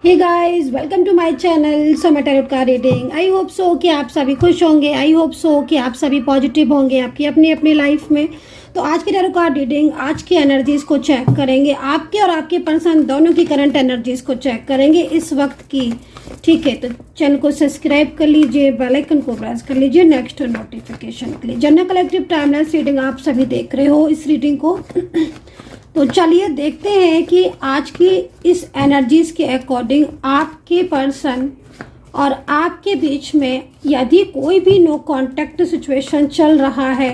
Hey guys, welcome to my channel so tarot का reading. I hope so कि आप सभी खुश होंगे। आई होप सो कि आप सभी पॉजिटिव होंगे आपकी अपनी अपनी लाइफ में। तो आज की टैरोट कार्ड रीडिंग, आज की एनर्जीज को चेक करेंगे, आपके और आपके पर्सन दोनों की करंट एनर्जीज को चेक करेंगे इस वक्त की। ठीक है, तो चैनल को सब्सक्राइब कर लीजिए, बेल आइकन को प्रेस कर लीजिए नेक्स्ट नोटिफिकेशन के लिए। जनरल कलेक्टिव टाइमलेस रीडिंग आप सभी देख रहे हो इस रीडिंग को। तो चलिए देखते हैं कि आज की इस एनर्जीज के अकॉर्डिंग आपके पर्सन और आपके बीच में यदि कोई भी नो कांटेक्ट सिचुएशन चल रहा है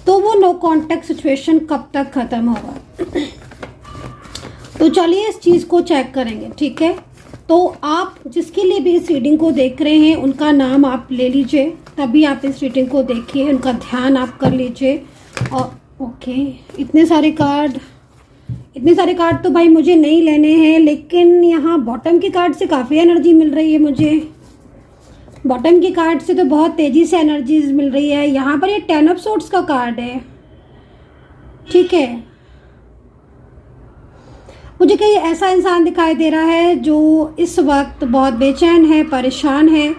तो वो नो कांटेक्ट सिचुएशन कब तक खत्म होगा। तो चलिए इस चीज को चेक करेंगे। ठीक है, तो आप जिसके लिए भी इस रीडिंग को देख रहे हैं उनका नाम आप ले लीजिए, तभी आप इस रीडिंग को देखिए, उनका ध्यान आप कर लीजिए। और ओके, इतने सारे कार्ड तो भाई मुझे नहीं लेने हैं, लेकिन यहाँ बॉटम की कार्ड से काफ़ी एनर्जी मिल रही है मुझे। बॉटम की कार्ड से तो बहुत तेज़ी से एनर्जीज मिल रही है। यहाँ पर ये 10 ऑफ सोर्ड्स का कार्ड है। ठीक है, मुझे कहीं ऐसा इंसान दिखाई दे रहा है जो इस वक्त बहुत बेचैन है, परेशान है।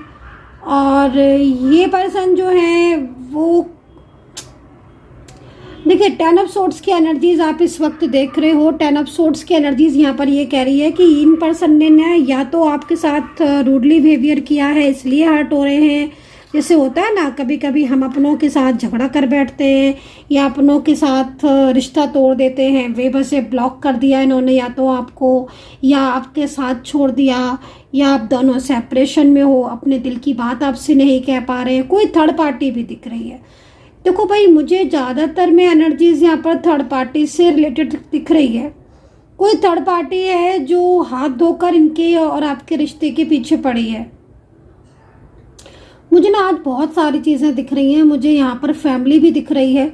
और ये पर्सन जो है वो देखिए 10 ऑफ सोर्ड्स की एनर्जीज आप इस वक्त देख रहे हो। 10 ऑफ सोर्ड्स की एनर्जीज यहाँ पर ये कह रही है कि इन पर्सन ने ना या तो आपके साथ रूडली बिहेवियर किया है इसलिए हर्ट हो रहे हैं। जैसे होता है ना, कभी कभी हम अपनों के साथ झगड़ा कर बैठते हैं या अपनों के साथ रिश्ता तोड़ देते हैं। वे बस ब्लॉक कर दिया इन्होंने या तो आपको, या आपके साथ छोड़ दिया, या आप दोनों सेपरेशन में हो, अपने दिल की बात आपसे नहीं कह पा रहे हैं। कोई थर्ड पार्टी भी दिख रही है। देखो भाई, मुझे ज़्यादातर में एनर्जीज यहाँ पर थर्ड पार्टी से रिलेटेड दिख रही है। कोई थर्ड पार्टी है जो हाथ धोकर इनके और आपके रिश्ते के पीछे पड़ी है। मुझे ना आज बहुत सारी चीज़ें दिख रही हैं। मुझे यहाँ पर फैमिली भी दिख रही है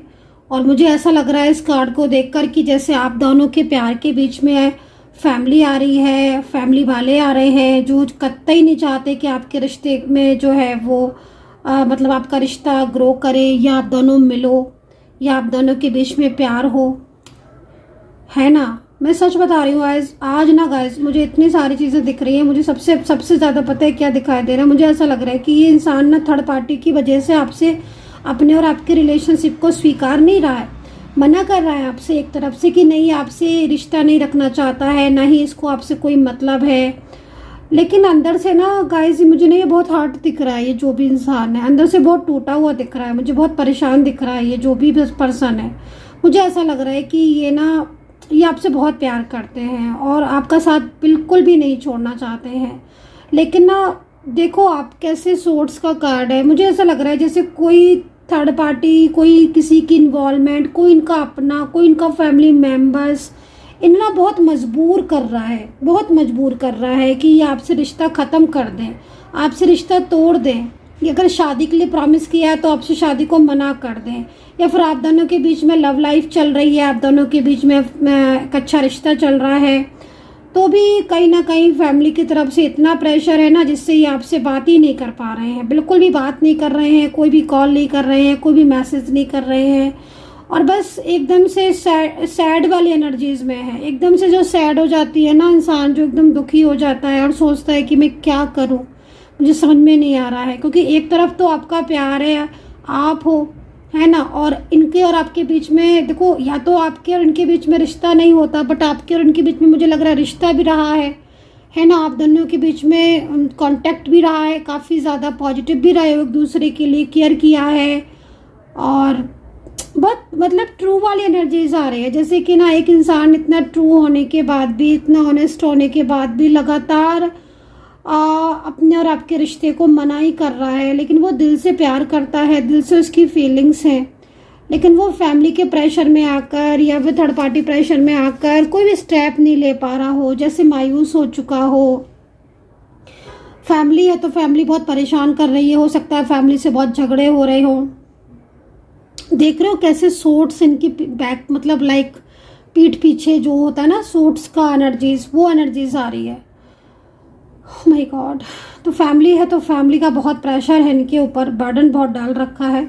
और मुझे ऐसा लग रहा है इस कार्ड को देखकर कि जैसे आप दोनों के प्यार के बीच में फैमिली आ रही है, फैमिली वाले आ रहे हैं जो कतई नहीं चाहते कि आपके रिश्ते में जो है वो मतलब आपका रिश्ता ग्रो करे, या आप दोनों मिलो, या आप दोनों के बीच में प्यार हो, है ना। मैं सच बता रही हूँ गाइस, आज ना गाइस मुझे इतनी सारी चीज़ें दिख रही हैं। मुझे सबसे ज़्यादा पता है क्या दिखाई दे रहा है। मुझे ऐसा लग रहा है कि ये इंसान ना थर्ड पार्टी की वजह से आपसे, अपने और आपके रिलेशनशिप को स्वीकार नहीं रहा है, मना कर रहा है आपसे एक तरफ से कि नहीं, आपसे रिश्ता नहीं रखना चाहता है, ना ही इसको आपसे कोई मतलब है। लेकिन अंदर से ना गाइस मुझे ना ये बहुत हार्ट दिख रहा है। ये जो भी इंसान है अंदर से बहुत टूटा हुआ दिख रहा है, मुझे बहुत परेशान दिख रहा है। ये जो भी पर्सन है, मुझे ऐसा लग रहा है कि ये आपसे बहुत प्यार करते हैं और आपका साथ बिल्कुल भी नहीं छोड़ना चाहते हैं। लेकिन ना देखो आप कैसे सोर्ड्स का कार्ड है। मुझे ऐसा लग रहा है जैसे कोई थर्ड पार्टी, कोई किसी की इन्वॉल्वमेंट, कोई इनका अपना, कोई इनका फैमिली मेम्बर्स इन्हें ना बहुत मजबूर कर रहा है, बहुत मजबूर कर रहा है कि ये आपसे रिश्ता ख़त्म कर दें, आपसे रिश्ता तोड़ दें। ये अगर शादी के लिए प्रॉमिस किया है तो आपसे शादी को मना कर दें, या फिर आप दोनों के बीच में लव लाइफ चल रही है, आप दोनों के बीच में एक अच्छा रिश्ता चल रहा है, तो भी कहीं ना कहीं फैमिली की तरफ से इतना प्रेशर है ना जिससे ये आपसे बात ही नहीं कर पा रहे हैं, बिल्कुल भी बात नहीं कर रहे हैं, कोई भी कॉल नहीं कर रहे हैं, कोई भी मैसेज नहीं कर रहे हैं। और बस एकदम से सैड वाली एनर्जीज में है। एकदम से जो सैड हो जाती है ना इंसान, जो एकदम दुखी हो जाता है और सोचता है कि मैं क्या करूं, मुझे समझ में नहीं आ रहा है। क्योंकि एक तरफ तो आपका प्यार है, आप हो, है ना, और इनके और आपके बीच में देखो, या तो आपके और इनके बीच में रिश्ता नहीं होता, बट आपके और इनके बीच में मुझे लग रहा है रिश्ता भी रहा है ना। आप दोनों के बीच में कांटेक्ट भी रहा है, काफ़ी ज़्यादा पॉजिटिव भी रहे हो, एक दूसरे के लिए केयर किया है। और बहुत मतलब ट्रू वाली एनर्जीज आ रही है, जैसे कि ना एक इंसान इतना ट्रू होने के बाद भी, इतना ऑनेस्ट होने के बाद भी लगातार अपने और आपके रिश्ते को मना ही कर रहा है। लेकिन वो दिल से प्यार करता है, दिल से उसकी फीलिंग्स हैं, लेकिन वो फैमिली के प्रेशर में आकर या फिर थर्ड पार्टी प्रेशर में आकर कोई भी स्टेप नहीं ले पा रहा हो, जैसे मायूस हो चुका हो। फैमिली है तो फैमिली बहुत परेशान कर रही है, हो सकता है फैमिली से बहुत झगड़े हो रहे हो। देख रहे हो कैसे सोर्ड्स इनकी बैक, मतलब लाइक पीठ पीछे जो होता है ना सोर्ड्स का एनर्जीज, वो एनर्जीज आ रही है। Oh my God. तो फैमिली है तो फैमिली का बहुत प्रेशर है इनके ऊपर, बर्डन बहुत डाल रखा है।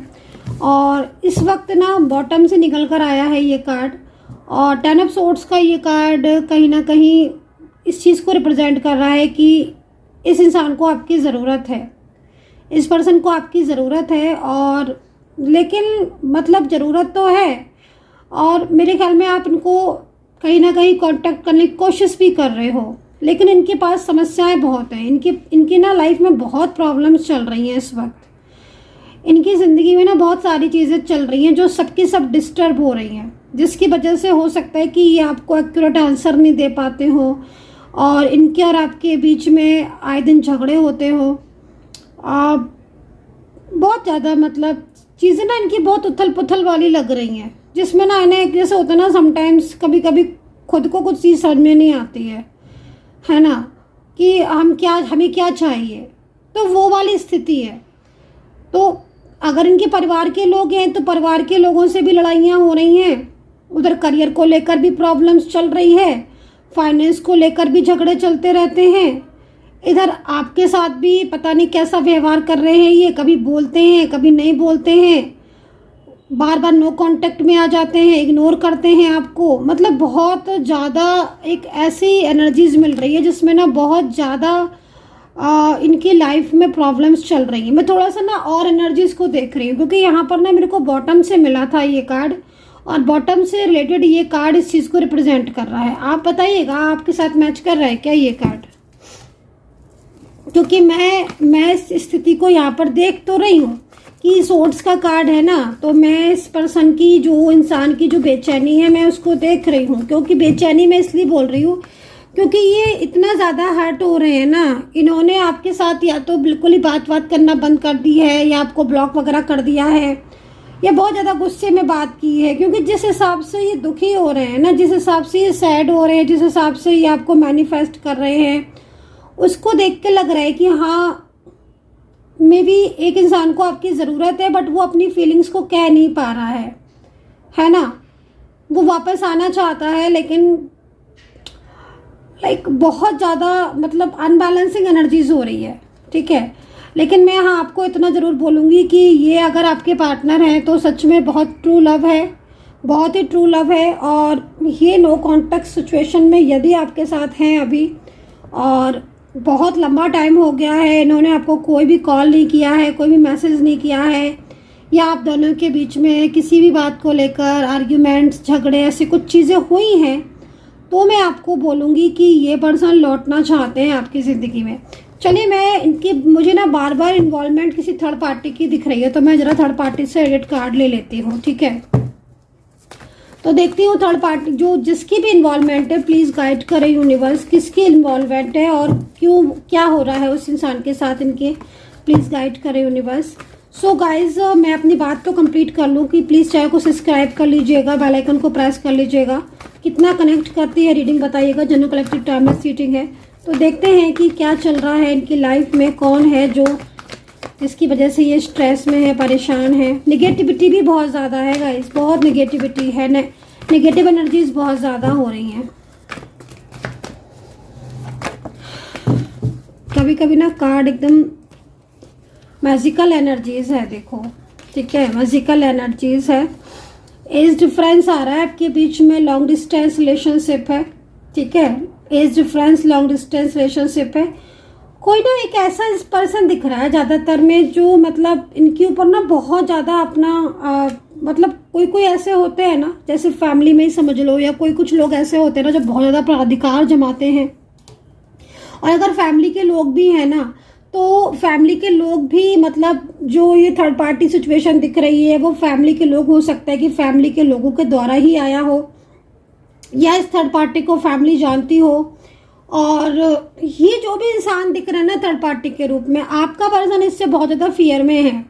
और इस वक्त ना बॉटम से निकल कर आया है ये कार्ड, और 10 ऑफ सोर्ड्स का ये कार्ड कहीं ना कहीं इस चीज़ को रिप्रेजेंट कर रहा है कि इस इंसान को आपकी ज़रूरत है, इस पर्सन को आपकी ज़रूरत है। और लेकिन मतलब ज़रूरत तो है, और मेरे ख्याल में आप इनको कहीं ना कहीं कांटेक्ट करने की कोशिश भी कर रहे हो, लेकिन इनके पास समस्याएं बहुत हैं। इनकी ना लाइफ में बहुत प्रॉब्लम्स चल रही हैं इस वक्त। इनकी ज़िंदगी में ना बहुत सारी चीज़ें चल रही हैं जो सबकी सब डिस्टर्ब हो रही हैं, जिसकी वजह से हो सकता है कि ये आपको एक्यूरेट आंसर नहीं दे पाते हो, और इनके और आपके बीच में आए दिन झगड़े होते हो। बहुत ज़्यादा मतलब चीज़ें ना इनकी बहुत उथल पुथल वाली लग रही हैं, जिसमें ना इन्हें जैसे होता है ना समटाइम्स कभी कभी खुद को कुछ चीज़ समझ में नहीं आती है ना, कि हमें क्या चाहिए, तो वो वाली स्थिति है। तो अगर इनके परिवार के लोग हैं तो परिवार के लोगों से भी लड़ाइयाँ हो रही हैं, उधर करियर को लेकर भी प्रॉब्लम्स चल रही है, फाइनेंस को लेकर भी झगड़े चलते रहते हैं, इधर आपके साथ भी पता नहीं कैसा व्यवहार कर रहे हैं ये, कभी बोलते हैं कभी नहीं बोलते हैं, बार बार नो कांटेक्ट में आ जाते हैं, इग्नोर करते हैं आपको। मतलब बहुत ज़्यादा एक ऐसी एनर्जीज मिल रही है जिसमें ना बहुत ज़्यादा इनकी लाइफ में प्रॉब्लम्स चल रही हैं। मैं थोड़ा सा ना और एनर्जीज को देख रही हूँ, क्योंकि यहाँ पर ना मेरे को बॉटम से मिला था ये कार्ड, और बॉटम से रिलेटेड ये कार्ड इस चीज़ को रिप्रेजेंट कर रहा है। आप बताइएगा आपके साथ मैच कर रहा है क्या ये कार्ड, क्योंकि मैं इस स्थिति को यहाँ पर देख तो रही हूँ कि सोर्ड्स का कार्ड है ना, तो मैं इस पर्सन की जो इंसान की जो बेचैनी है मैं उसको देख रही हूँ। क्योंकि बेचैनी मैं इसलिए बोल रही हूँ क्योंकि ये इतना ज़्यादा हर्ट हो रहे हैं ना, इन्होंने आपके साथ या तो बिल्कुल ही बात करना बंद कर दी है, या आपको ब्लॉक वगैरह कर दिया है, या बहुत ज़्यादा गुस्से में बात की है। क्योंकि जिस हिसाब से ये दुखी हो रहे हैं ना, जिस हिसाब से ये सैड हो रहे हैं, जिस हिसाब से ये आपको मैनिफेस्ट कर रहे हैं, उसको देख के लग रहा है कि हाँ मे बी एक इंसान को आपकी ज़रूरत है, बट वो अपनी फीलिंग्स को कह नहीं पा रहा है ना। वो वापस आना चाहता है, लेकिन लाइक बहुत ज़्यादा मतलब अनबैलेंसिंग एनर्जीज हो रही है, ठीक है। लेकिन मैं हाँ आपको इतना ज़रूर बोलूँगी कि ये अगर आपके पार्टनर हैं तो सच में बहुत ट्रू लव है, बहुत ही ट्रू लव है। और ये नो कॉन्टेक्ट सिचुएशन में यदि आपके साथ हैं अभी, और बहुत लंबा टाइम हो गया है, इन्होंने आपको कोई भी कॉल नहीं किया है, कोई भी मैसेज नहीं किया है, या आप दोनों के बीच में किसी भी बात को लेकर आर्ग्यूमेंट्स झगड़े ऐसी कुछ चीज़ें हुई हैं, तो मैं आपको बोलूँगी कि ये पर्सन लौटना चाहते हैं आपकी ज़िंदगी में। चलिए मुझे ना बार बार इन्वॉल्वमेंट किसी थर्ड पार्टी की दिख रही है, तो मैं ज़रा थर्ड पार्टी से रेड कार्ड ले लेती हूँ, ठीक है। तो देखती हूँ थर्ड पार्टी जो जिसकी भी इन्वॉल्वमेंट है, प्लीज़ गाइड करें यूनिवर्स, किसकी इन्वॉल्वमेंट है और क्यों क्या हो रहा है उस इंसान के साथ इनके, प्लीज़ गाइड करें यूनिवर्स। सो गाइज मैं अपनी बात तो कंप्लीट कर लूँ कि प्लीज़ चैनल को सब्सक्राइब कर लीजिएगा, बेल आइकन को प्रेस कर लीजिएगा। कितना कनेक्ट करती है रीडिंग बताइएगा, जनरल कलेक्टिव टाइमलेस रीडिंग है। तो देखते हैं कि क्या चल रहा है इनकी लाइफ में, कौन है जो जिसकी वजह से ये स्ट्रेस में है, परेशान है। निगेटिविटी भी बहुत ज़्यादा है गाइस, बहुत निगेटिविटी है, नेगेटिव एनर्जीज बहुत ज़्यादा हो रही हैं। कभी कभी ना कार्ड एकदम मैजिकल एनर्जीज है, देखो, ठीक है, मैजिकल एनर्जीज है। एज डिफरेंस आ रहा है आपके बीच में, लॉन्ग डिस्टेंस रिलेशनशिप है, ठीक है, age difference long distance relationship है। कोई ना एक ऐसा इस पर्सन दिख रहा है ज़्यादातर में जो मतलब इनके ऊपर ना बहुत ज़्यादा अपना मतलब कोई ऐसे होते हैं ना, जैसे फैमिली में ही समझ लो, या कुछ लोग ऐसे होते हैं ना जो बहुत ज़्यादा प्राधिकार जमाते हैं। और अगर फैमिली के लोग भी हैं ना, तो फैमिली के लोग भी मतलब जो ये थर्ड पार्टी सिचुएशन दिख रही है वो फैमिली के लोग हो सकता है कि फैमिली के लोगों के द्वारा ही आया हो, या इस थर्ड पार्टी को फैमिली जानती हो। और ये जो भी इंसान दिख रहा है ना थर्ड पार्टी के रूप में, आपका पर्सन इससे बहुत ज़्यादा फियर में है,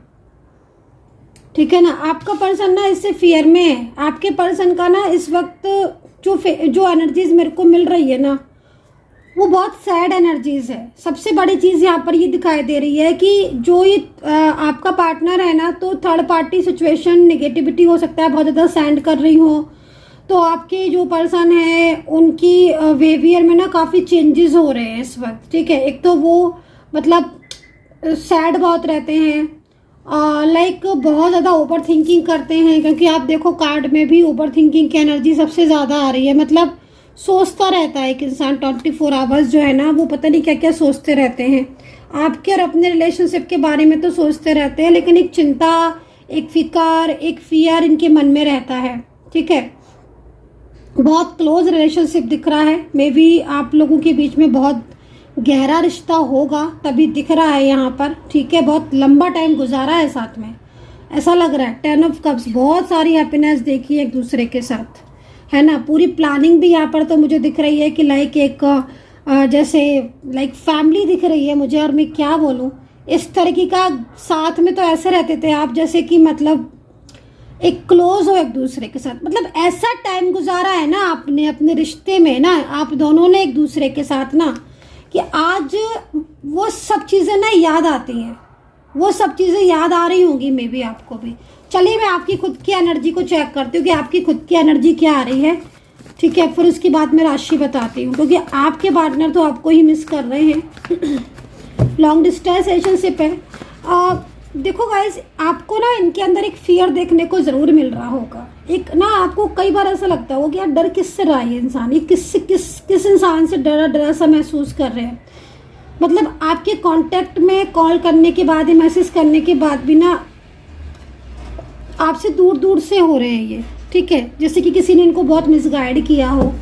ठीक है ना। आपका पर्सन ना इससे फियर में है। आपके पर्सन का ना इस वक्त जो एनर्जीज मेरे को मिल रही है ना, वो बहुत सैड एनर्जीज है। सबसे बड़ी चीज़ यहाँ पर ये दिखाई दे रही है कि जो ये आपका पार्टनर है ना, तो थर्ड पार्टी सिचुएशन नेगेटिविटी हो सकता है, बहुत ज़्यादा सेंड कर रही हो, तो आपके जो पर्सन है उनकी बिहेवियर में ना काफ़ी चेंजेस हो रहे हैं इस वक्त, ठीक है। एक तो वो मतलब सैड बहुत रहते हैं, लाइक बहुत ज़्यादा ओवर थिंकिंग करते हैं, क्योंकि आप देखो कार्ड में भी ओवर थिंकिंग की एनर्जी सबसे ज़्यादा आ रही है। मतलब सोचता रहता है एक इंसान 24 आवर्स जो है ना, वो पता नहीं क्या क्या सोचते रहते हैं। आपके और अपने रिलेशनशिप के बारे में तो सोचते रहते हैं, लेकिन एक चिंता, एक फिकर, एक फियर इनके मन में रहता है। ठीक है, बहुत क्लोज रिलेशनशिप दिख रहा है। मे बी आप लोगों के बीच में बहुत गहरा रिश्ता होगा, तभी दिख रहा है यहाँ पर। ठीक है, बहुत लंबा टाइम गुजारा है साथ में, ऐसा लग रहा है। 10 ऑफ कप्स, बहुत सारी हैप्पीनेस देखी है एक दूसरे के साथ, है ना। पूरी प्लानिंग भी यहाँ पर तो मुझे दिख रही है कि लाइक एक जैसे लाइक फैमिली दिख रही है मुझे। और मैं क्या बोलूँ, इस तरीके का साथ में तो ऐसे रहते थे आप जैसे कि मतलब एक क्लोज हो एक दूसरे के साथ। मतलब ऐसा टाइम गुजारा है ना आपने अपने रिश्ते में ना, आप दोनों ने एक दूसरे के साथ ना, कि आज वो सब चीज़ें ना याद आती हैं, वो सब चीज़ें याद आ रही होंगी मे बी आपको भी। चलिए मैं आपकी खुद की एनर्जी को चेक करती हूँ कि आपकी खुद की एनर्जी क्या आ रही है। ठीक है, फिर उसके बाद मैं राशि बताती हूँ, क्योंकि आपके पार्टनर तो आपको ही मिस कर रहे हैं। लॉन्ग डिस्टेंस रिलेशनशिप है। देखो गाइस, आपको ना इनके अंदर एक फियर देखने को ज़रूर मिल रहा होगा। एक ना आपको कई बार ऐसा लगता होगा कि यार डर किससे रहा है इंसान, ये किस इंसान से डरा डरा सा महसूस कर रहे हैं। मतलब आपके कांटेक्ट में कॉल करने के बाद या मैसेज करने के बाद भी ना आपसे दूर दूर से हो रहे हैं ये। ठीक है, जैसे कि किसी ने इनको बहुत मिसगाइड किया हो,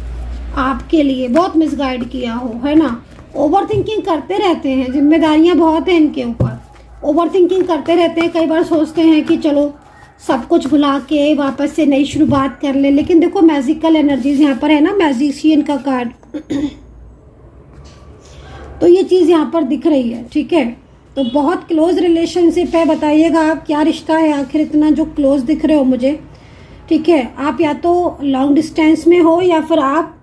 आपके लिए बहुत मिसगाइड किया हो, है ना। ओवर थिंकिंग करते रहते हैं, जिम्मेदारियां बहुत हैं इनके ऊपर। ओवर थिंकिंग करते रहते हैं, कई बार सोचते हैं कि चलो सब कुछ भुला के वापस से नई शुरुआत कर ले। लेकिन देखो मैजिकल एनर्जीज यहाँ पर है ना, मैजिशियन का कार्ड तो ये चीज़ यहाँ पर दिख रही है। ठीक है, तो बहुत क्लोज रिलेशनशिप है। बताइएगा आप क्या रिश्ता है आखिर इतना जो क्लोज दिख रहे हो मुझे। ठीक है, आप या तो लॉन्ग डिस्टेंस में हो या फिर आप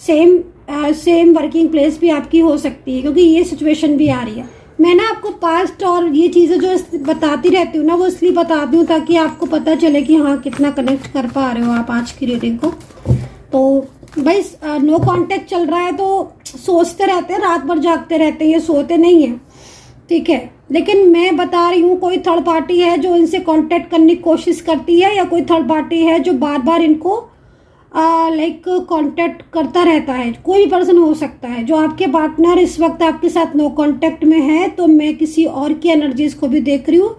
सेम वर्किंग प्लेस भी आपकी हो सकती है, क्योंकि ये सिचुएशन भी आ रही है। मैं ना आपको पास्ट और ये चीज़ें जो बताती रहती हूँ ना, वो इसलिए बताती हूँ ताकि आपको पता चले कि हाँ कितना कनेक्ट कर पा रहे हो आप आज की रीडिंग को। तो भाई नो कांटेक्ट चल रहा है तो सोचते रहते हैं, रात भर जागते रहते हैं, ये सोते नहीं हैं। ठीक है, लेकिन मैं बता रही हूँ कोई थर्ड पार्टी है जो इनसे कांटेक्ट करने की कोशिश करती है, या कोई थर्ड पार्टी है जो बार बार इनको लाइक कांटेक्ट करता रहता है। कोई भी पर्सन हो सकता है। जो आपके पार्टनर इस वक्त आपके साथ नो कांटेक्ट में है, तो मैं किसी और की एनर्जीज को भी देख रही हूँ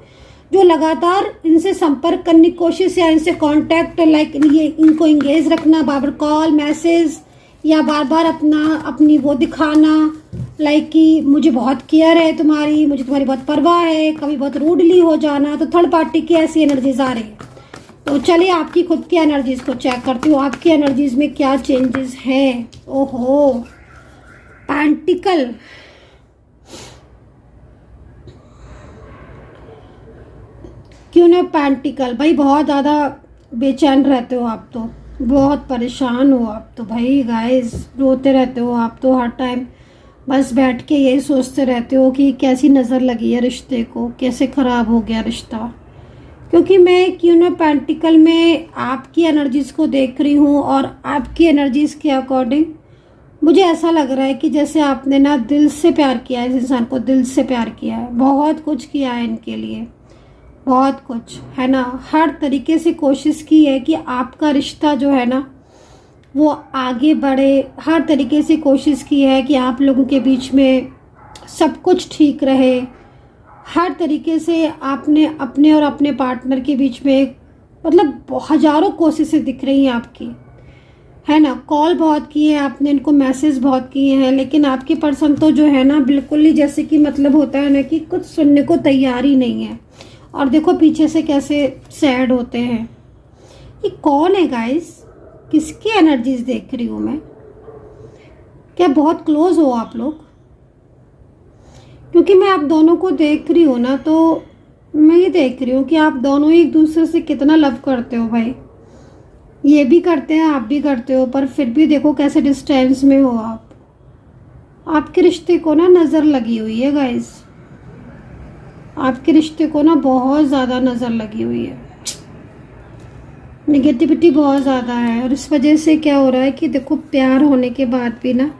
जो लगातार इनसे संपर्क करने की कोशिश या इनसे कांटेक्ट लाइक ये इनको इंगेज रखना, बार बार कॉल मैसेज या बार बार अपनी वो दिखाना लाइक कि मुझे बहुत केयर है तुम्हारी, मुझे तुम्हारी बहुत परवाह है, कभी बहुत रूडली हो जाना। तो थर्ड पार्टी की ऐसी एनर्जीज आ रही है। तो चलिए आपकी खुद की एनर्जीज को चेक करती हूँ, आपकी एनर्जीज में क्या चेंजेस हैं। ओहो, पेंटिकल, क्यों ना पेंटिकल। भाई बहुत ज़्यादा बेचैन रहते हो आप, तो बहुत परेशान हो आप तो भाई। गाइस रोते रहते हो आप तो, हर टाइम बस बैठ के यही सोचते रहते हो कि कैसी नज़र लगी है रिश्ते को, कैसे ख़राब हो गया रिश्ता। क्योंकि मैं क्यों ना पेंटिकल में आपकी एनर्जीज़ को देख रही हूँ, और आपकी एनर्जीज़ के अकॉर्डिंग मुझे ऐसा लग रहा है कि जैसे आपने ना दिल से प्यार किया है, इस इंसान को दिल से प्यार किया है, बहुत कुछ किया है इनके लिए, बहुत कुछ, है ना। हर तरीके से कोशिश की है कि आपका रिश्ता जो है ना वो आगे बढ़े। हर तरीके से कोशिश की है कि आप लोगों के बीच में सब कुछ ठीक रहे। हर तरीके से आपने अपने और अपने पार्टनर के बीच में मतलब हज़ारों कोशिशें दिख रही हैं आपकी, है ना। कॉल बहुत किए हैं आपने इनको, मैसेज बहुत किए हैं, लेकिन आपके पर्सन तो जो है ना बिल्कुल ही जैसे कि मतलब होता है ना कि कुछ सुनने को तैयार ही नहीं है। और देखो पीछे से कैसे सैड होते हैं। ये कौन है गाइस, किसकी एनर्जीज देख रही हूँ मैं? क्या बहुत क्लोज हो आप लोग? क्योंकि मैं आप दोनों को देख रही हूँ ना, तो मैं ये देख रही हूँ कि आप दोनों एक दूसरे से कितना लव करते हो भाई। ये भी करते हैं, आप भी करते हो, पर फिर भी देखो कैसे डिस्टेंस में हो आप। आपके रिश्ते को ना नज़र लगी हुई है गाइस, आपके रिश्ते को ना बहुत ज़्यादा नज़र लगी हुई है। नेगेटिविटी बहुत ज़्यादा है, और इस वजह से क्या हो रहा है कि देखो प्यार होने के बाद भी ना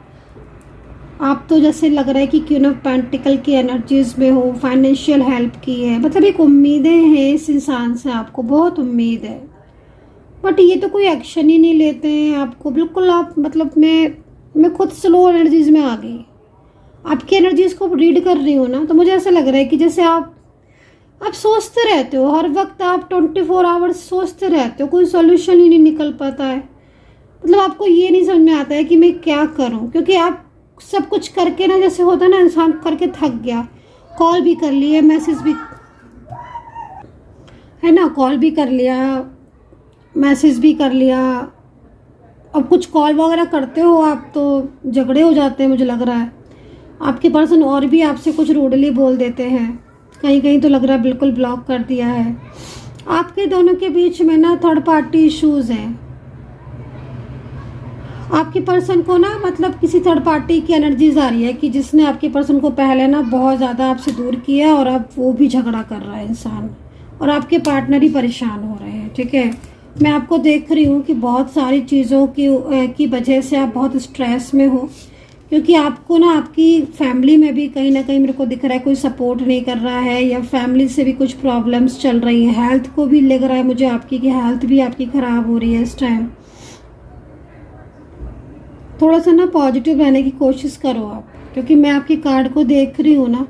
आप तो जैसे लग रहा है कि क्वीन ऑफ पेंटिकल की एनर्जीज में हो, फाइनेंशियल हेल्प की है, मतलब एक उम्मीदें हैं इस इंसान से, आपको बहुत उम्मीद है। बट ये तो कोई एक्शन ही नहीं लेते हैं आपको, बिल्कुल आप मतलब मैं खुद स्लो एनर्जीज में आ गई। आपकी एनर्जीज को रीड कर रही हूँ ना, तो मुझे ऐसा लग रहा है कि जैसे आप सोचते रहते हो हर वक्त, आप 24 आवर्स सोचते रहते हो, कोई सोल्यूशन ही नहीं निकल पाता है। मतलब आपको ये नहीं समझ में आता है कि मैं क्या करूं, क्योंकि आप सब कुछ करके ना, जैसे होता है ना इंसान करके थक गया, कॉल भी कर लिए, मैसेज भी है ना, कॉल भी कर लिया, मैसेज भी कर लिया। अब कुछ कॉल वगैरह करते हो आप तो झगड़े हो जाते हैं, मुझे लग रहा है आपके पर्सन और भी आपसे कुछ रूडली बोल देते हैं, कहीं कहीं तो लग रहा है बिल्कुल ब्लॉक कर दिया है। आपके दोनों के बीच में ना थर्ड पार्टी इश्यूज हैं। आपके पर्सन को ना मतलब किसी थर्ड पार्टी की एनर्जीज आ रही है कि जिसने आपके पर्सन को पहले ना बहुत ज़्यादा आपसे दूर किया और अब वो भी झगड़ा कर रहा है इंसान, और आपके पार्टनर ही परेशान हो रहे हैं। ठीक है, मैं आपको देख रही हूँ कि बहुत सारी चीज़ों की वजह से आप बहुत स्ट्रेस में हो, क्योंकि आपको ना आपकी फैमिली में भी कहीं ना कहीं मेरे को दिख रहा है कोई सपोर्ट नहीं कर रहा है, या फैमिली से भी कुछ प्रॉब्लम्स चल रही हैं। हेल्थ को भी लग रहा है मुझे आपकी कि हेल्थ भी आपकी ख़राब हो रही है इस टाइम। थोड़ा सा ना पॉजिटिव रहने की कोशिश करो आप, क्योंकि मैं आपकी कार्ड को देख रही हूँ ना,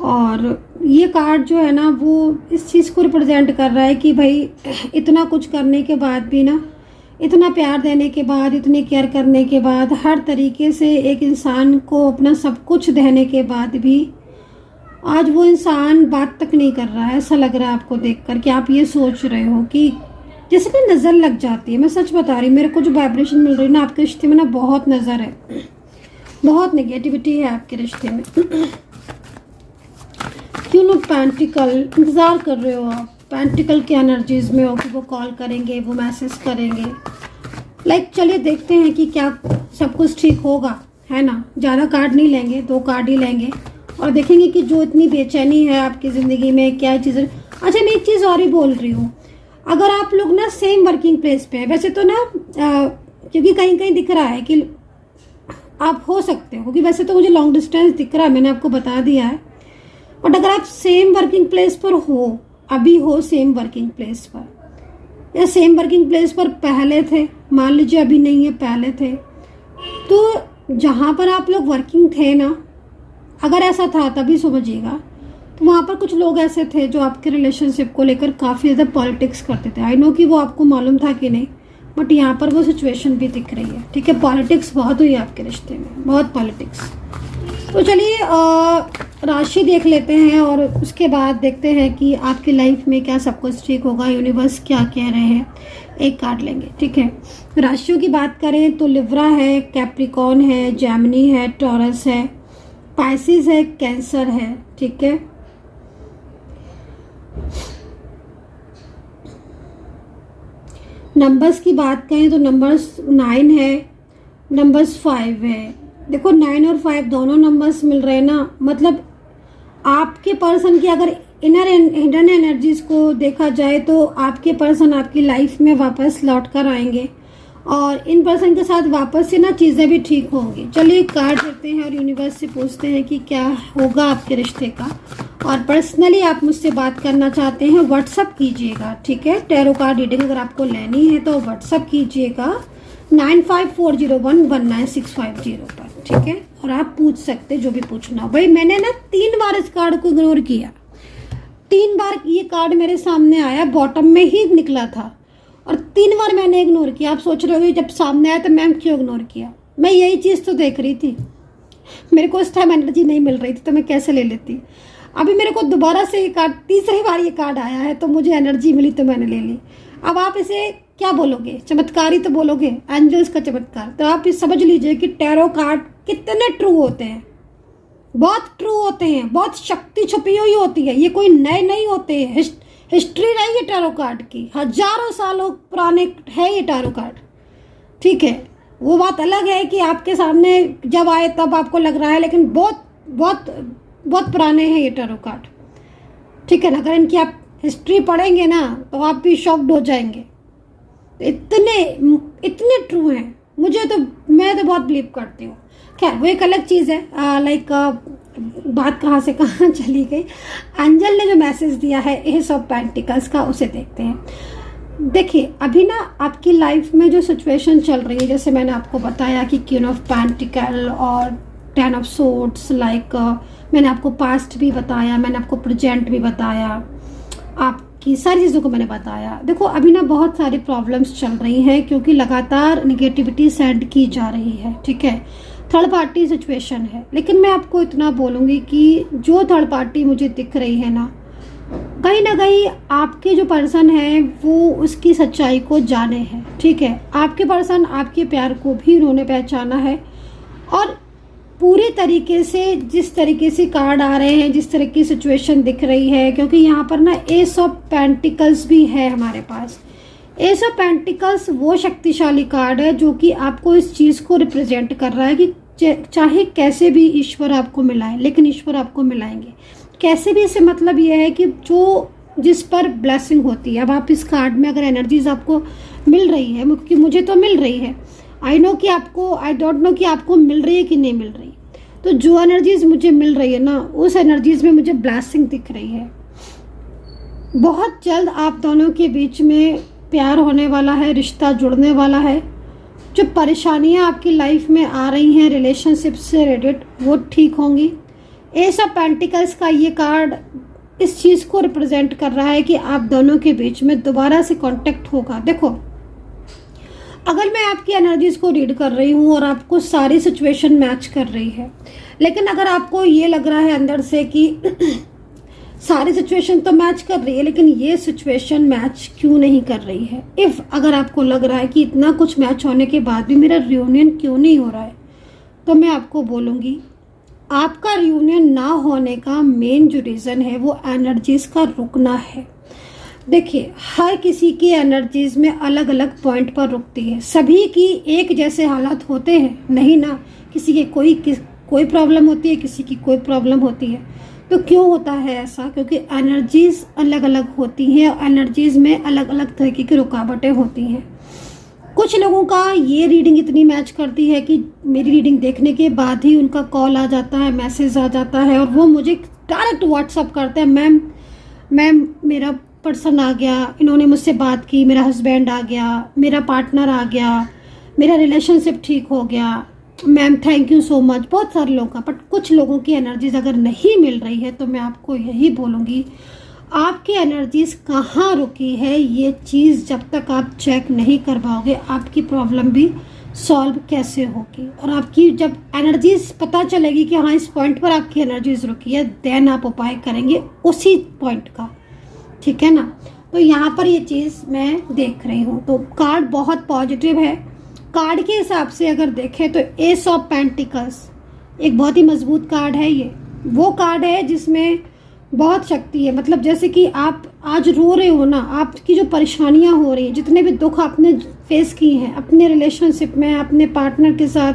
और ये कार्ड जो है ना वो इस चीज़ को रिप्रेजेंट कर रहा है कि भाई इतना कुछ करने के बाद भी ना, इतना प्यार देने के बाद, इतनी केयर करने के बाद, हर तरीके से एक इंसान को अपना सब कुछ देने के बाद भी आज वो इंसान बात तक नहीं कर रहा है। ऐसा लग रहा है आपको देखकर कि आप ये सोच रहे हो कि जैसे ना नज़र लग जाती है। मैं सच बता रही हूँ, मेरे को जो वाइब्रेशन मिल रही है ना आपके रिश्ते में ना, बहुत नज़र है, बहुत नेगेटिविटी है आपके रिश्ते में। क्यों ना पेंटिकल इंतज़ार कर रहे हो आप, पेंटिकल की एनर्जीज में हो कि वो कॉल करेंगे, वो मैसेज करेंगे। चलिए देखते हैं कि क्या सब कुछ ठीक होगा, है ना। ज़्यादा कार्ड नहीं लेंगे, 2 कार्ड ही लेंगे, और देखेंगे कि जो इतनी बेचैनी है आपकी ज़िंदगी में क्या चीज़ें। अच्छा, मैं एक चीज़ और ही बोल रही हूँ, अगर आप लोग ना सेम वर्किंग प्लेस पे है, वैसे तो ना क्योंकि कहीं कहीं दिख रहा है कि आप हो सकते हो, क्योंकि वैसे तो मुझे लॉन्ग डिस्टेंस दिख रहा है, मैंने आपको बता दिया है। बट अगर आप सेम वर्किंग प्लेस पर हो, अभी हो सेम वर्किंग प्लेस पर, या सेम वर्किंग प्लेस पर पहले थे, मान लीजिए अभी नहीं है, पहले थे, तो जहाँ पर आप लोग वर्किंग थे ना, अगर ऐसा था तभी समझिएगा, तो वहाँ पर कुछ लोग ऐसे थे जो आपके रिलेशनशिप को लेकर काफ़ी ज़्यादा पॉलिटिक्स करते थे। आई नो कि वो आपको मालूम था कि नहीं, बट यहाँ पर वो सिचुएशन भी दिख रही है। ठीक है, पॉलिटिक्स बहुत हुई है आपके रिश्ते में, बहुत पॉलिटिक्स। तो चलिए राशि देख लेते हैं, और उसके बाद देखते हैं कि आपकी लाइफ में क्या सब कुछ ठीक होगा, यूनिवर्स क्या कह रहे हैं। एक कार्ड लेंगे, ठीक है। राशियों की बात करें तो लिब्रा है, कैप्रिकॉन है, जेमिनी है, टॉरस है, पाइसिस है, कैंसर है। ठीक है, नंबर्स की बात करें तो नंबर्स 9 है, नंबर्स 5 है। देखो 9 और 5 दोनों नंबर्स मिल रहे हैं ना, मतलब आपके पर्सन की अगर इनर हिडन एनर्जीज को देखा जाए तो आपके पर्सन आपकी लाइफ में वापस लौट कर आएंगे, और इन पर्सन के साथ वापस से ना चीज़ें भी ठीक होंगी। चलिए कार्ड देते हैं और यूनिवर्स से पूछते हैं कि क्या होगा आपके रिश्ते का। और पर्सनली आप मुझसे बात करना चाहते हैं, व्हाट्सअप कीजिएगा। ठीक है, टैरो कार्ड रीडिंग अगर आपको लेनी है तो व्हाट्सअप कीजिएगा 9540119650 पर। ठीक है, और आप पूछ सकते जो भी पूछना हो। भाई मैंने ना 3 बार इस कार्ड को इग्नोर किया, 3 बार ये कार्ड मेरे सामने आया, बॉटम में ही निकला था, और 3 बार मैंने इग्नोर किया। आप सोच रहे हो जब सामने आया तो मैम क्यों इग्नोर किया, मैं यही चीज़ तो देख रही थी, मेरे को उस टाइम एनर्जी नहीं मिल रही थी तो मैं कैसे ले लेती। अभी मेरे को दोबारा से ये कार्ड, तीसरी बार ये कार्ड आया है तो मुझे एनर्जी मिली तो मैंने ले ली। अब आप इसे क्या बोलोगे, चमत्कार ही तो बोलोगे, एंजल्स का चमत्कार। तो आप ये समझ लीजिए कि टैरो कार्ड कितने ट्रू होते हैं, बहुत ट्रू होते हैं, बहुत शक्ति छुपी हुई होती है। ये कोई नए नहीं होते हैं, हिस्ट्री रही है टैरो कार्ड की, हजारों सालों पुराने है ये टैरो कार्ड। ठीक है, वो बात अलग है कि आपके सामने जब आए तब आपको लग रहा है, लेकिन बहुत बहुत बहुत पुराने हैं ये टैरो कार्ड। ठीक है ना, अगर इनकी आप हिस्ट्री पढ़ेंगे ना तो आप भी शॉक्ड हो जाएंगे, इतने ट्रू हैं। मैं तो बहुत बिलीव करती हूँ। खैर वो एक अलग चीज़ है। बात कहाँ से कहाँ चली गई। एंजल ने जो मैसेज दिया है एस ऑफ पेंटिकल्स का, उसे देखते हैं। देखिए अभी ना आपकी लाइफ में जो सिचुएशन चल रही है, जैसे मैंने आपको बताया कि क्वीन ऑफ पेंटिकल और 10 ऑफ सोर्ड्स, लाइक मैंने आपको पास्ट भी बताया, मैंने आपको प्रेजेंट भी बताया, आपकी सारी चीज़ों को मैंने बताया। देखो अभी ना बहुत सारी प्रॉब्लम्स चल रही हैं क्योंकि लगातार निगेटिविटी सेंड की जा रही है, ठीक है। थर्ड पार्टी सिचुएशन है, लेकिन मैं आपको इतना बोलूँगी कि जो थर्ड पार्टी मुझे दिख रही है ना कहीं आपके जो पर्सन है वो उसकी सच्चाई को जाने हैं, ठीक है। आपके पर्सन आपके प्यार को भी उन्होंने पहचाना है और पूरी तरीके से जिस तरीके से कार्ड आ रहे हैं, जिस तरह की सिचुएशन दिख रही है, क्योंकि यहाँ पर ना एस ऑफ पेंटिकल्स भी है हमारे पास। एस ऑफ पेंटिकल्स वो शक्तिशाली कार्ड है जो कि आपको इस चीज़ को रिप्रेजेंट कर रहा है कि चाहे कैसे भी ईश्वर आपको मिलाए, लेकिन ईश्वर आपको मिलाएंगे कैसे भी। इससे मतलब यह है कि जो जिस पर ब्लेसिंग होती है, अब आप इस कार्ड में अगर एनर्जीज आपको मिल रही है, क्योंकि मुझे तो मिल रही है, आई नो कि आपको, आई डोंट नो कि आपको मिल रही है कि नहीं मिल रही, तो जो एनर्जीज मुझे मिल रही है ना उस एनर्जीज में मुझे ब्लेसिंग दिख रही है। बहुत जल्द आप दोनों के बीच में प्यार होने वाला है, रिश्ता जुड़ने वाला है। जो परेशानियां आपकी लाइफ में आ रही हैं रिलेशनशिप से रिलेटेड वो ठीक होंगी। एस ऑफ पेंटिकल्स का ये कार्ड इस चीज़ को रिप्रेजेंट कर रहा है कि आप दोनों के बीच में दोबारा से कांटेक्ट होगा। देखो अगर मैं आपकी एनर्जीज को रीड कर रही हूँ और आपको सारी सिचुएशन मैच कर रही है, लेकिन अगर आपको ये लग रहा है अंदर से कि सारी सिचुएशन तो मैच कर रही है लेकिन ये सिचुएशन मैच क्यों नहीं कर रही है, अगर आपको लग रहा है कि इतना कुछ मैच होने के बाद भी मेरा रियूनियन क्यों नहीं हो रहा है, तो मैं आपको बोलूँगी आपका रियूनियन ना होने का मेन जो रीज़न है वो एनर्जीज का रुकना है। देखिए हर किसी की एनर्जीज में अलग अलग पॉइंट पर रुकती है, सभी की एक जैसे हालात होते हैं नहीं ना, किसी के कोई प्रॉब्लम होती है, किसी की कोई प्रॉब्लम होती है। तो क्यों होता है ऐसा? क्योंकि एनर्जीज अलग अलग होती हैं और एनर्जीज में अलग अलग तरीके की रुकावटें होती हैं। कुछ लोगों का ये रीडिंग इतनी मैच करती है कि मेरी रीडिंग देखने के बाद ही उनका कॉल आ जाता है, मैसेज आ जाता है और वो मुझे डायरेक्ट व्हाट्सअप करते हैं, मैम मेरा पर्सन आ गया, इन्होंने मुझसे बात की, मेरा हस्बैंड आ गया, मेरा पार्टनर आ गया, मेरा रिलेशनशिप ठीक हो गया, ma'am thank you so much. बहुत सारे लोगों का, बट कुछ लोगों की एनर्जीज अगर नहीं मिल रही है तो मैं आपको यही बोलूँगी आपकी एनर्जीज कहाँ रुकी है, ये चीज़ जब तक आप चेक नहीं कर पाओगे आपकी प्रॉब्लम भी सॉल्व कैसे होगी। और आपकी जब एनर्जीज पता चलेगी कि हाँ इस पॉइंट पर आपकी एनर्जीज रुकी है, देन आप उपाय करेंगे उसी पॉइंट का, ठीक है ना। तो यहाँ पर ये चीज़ मैं देख रही हूँ। तो कार्ड बहुत पॉजिटिव है। कार्ड के हिसाब से अगर देखें तो एस ऑफ पेंटिकल्स एक बहुत ही मजबूत कार्ड है। ये वो कार्ड है जिसमें बहुत शक्ति है। मतलब जैसे कि आप आज रो रहे हो ना, आपकी जो परेशानियां हो रही हैं, जितने भी दुख आपने फेस किए हैं अपने रिलेशनशिप में, अपने पार्टनर के साथ,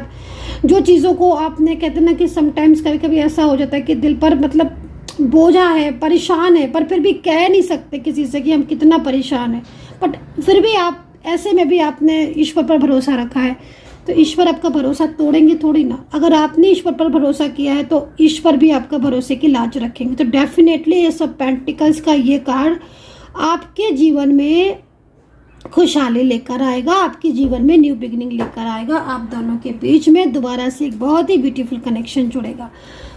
जो चीज़ों को आपने, कहते ना कि समटाइम्स कभी कभी ऐसा हो जाता है कि दिल पर मतलब बोझा है, परेशान है, पर फिर भी कह नहीं सकते किसी से कि हम कितना परेशान हैं, बट फिर भी आप ऐसे में भी आपने ईश्वर पर भरोसा रखा है। तो ईश्वर आपका भरोसा तोड़ेंगे थोड़ी ना। अगर आपने ईश्वर पर भरोसा किया है तो ईश्वर भी आपका भरोसे की लाज रखेंगे। तो डेफिनेटली ये सब पेंटिकल्स का ये कार्ड आपके जीवन में खुशहाली लेकर आएगा, आपके जीवन में न्यू बिगिनिंग लेकर आएगा। आप दोनों के बीच में दोबारा से एक बहुत ही ब्यूटीफुल कनेक्शन जुड़ेगा।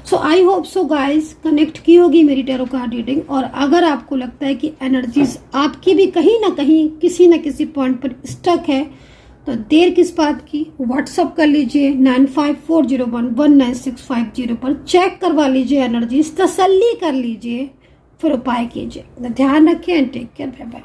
So I hope so guys connect की होगी मेरी टैरो कार्ड रीडिंग। और अगर आपको लगता है कि एनर्जीज आपकी भी कहीं ना कहीं किसी न किसी पॉइंट पर स्टक है तो देर किस बात की, व्हाट्सअप कर लीजिए 9540119650 पर, चेक करवा लीजिए एनर्जीज, तसल्ली कर लीजिए, फिर उपाय कीजिए। ध्यान रखिए and take care, bye bye.